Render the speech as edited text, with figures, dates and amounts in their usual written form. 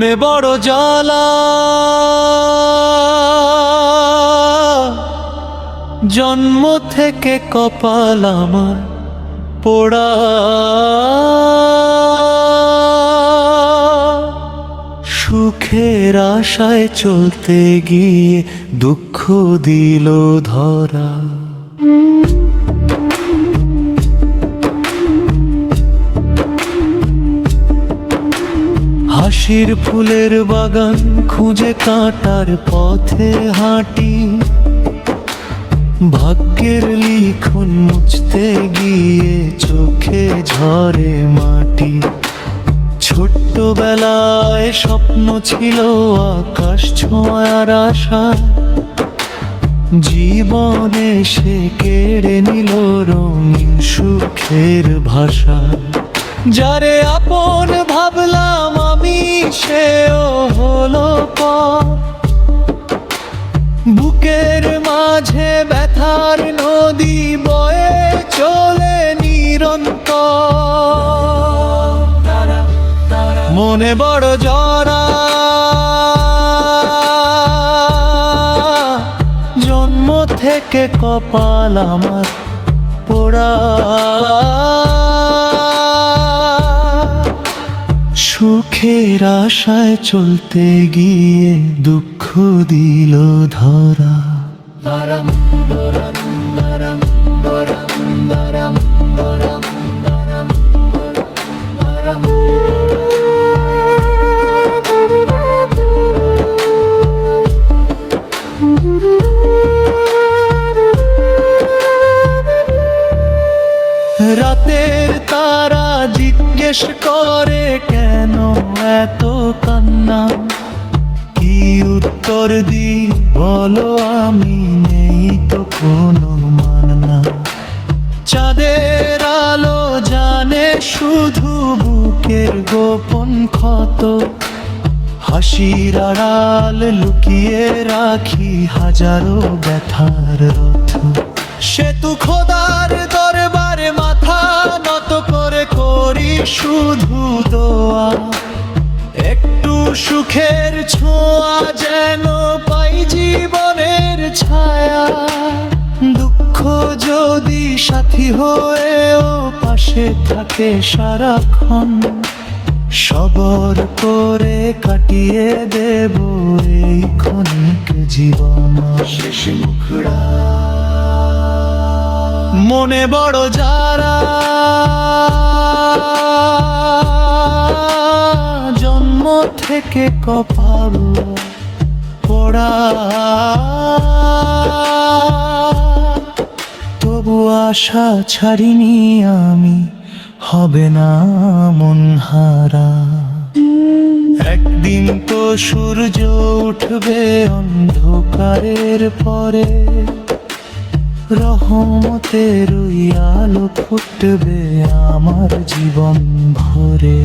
মনে বড় জ্বালা, জন্ম থেকে কপাল আমার পোড়া। সুখের আশায় চলতে গিয়ে দুঃখ দিল ধরা। হাসির ফুলের বাগান খুঁজে কাটার পথে হাঁটি, ভাগ্যের লিখন মুছতে গিয়ে চোখে ঝরে মাটি। ছোট্টবেলায় স্বপ্ন ছিল আকাশ ছোঁয়ার আশা, জীবনে সে কেড়ে নিল রঙিন সুখের ভাষা। যারে আপন ভাবলাম আমি সেও হলো পর, বুকের মাঝে ব্যথার নদী বয়ে চলে নিরন্তর। মনে বড় জরা, জন্ম থেকে কপাল আমার পোড়া। সুখের আশায় চলতে গিয়ে দুঃখ দিল ধরা। রাতের তারা জিজ্ঞেস করে কেন এত কান্না, কি উত্তর দিই বলো আমি, নেই তো কোনো মানা। চাঁদের আলো জানে শুধু বুকের গোপন ক্ষত, হাসির আড়াল লুকিয়ে রাখি হাজারো ব্যথার রথ। সেতু খোদার দরবারে মাথা নত করে করি শুধু দোয়া, একটু সুখের ছোঁয়া যেন পাই জীবনের ছায়া। দুঃখ যদি সাথী হয়েও পাশে থাকে সারাক্ষণ, সবর করে কাটিয়ে দেব এই ক্ষণিক জীবন। শেষ মুখড়া মনে বড় যারা, জন্ম থেকে কপাল পোড়া। তবু আশা ছাড়িনি আমি, হবে না মন হারা। একদিন তো সূর্য উঠবে অন্ধকারের পরে, রহমতের আলো ফুটবে আমার জীবন ভরে।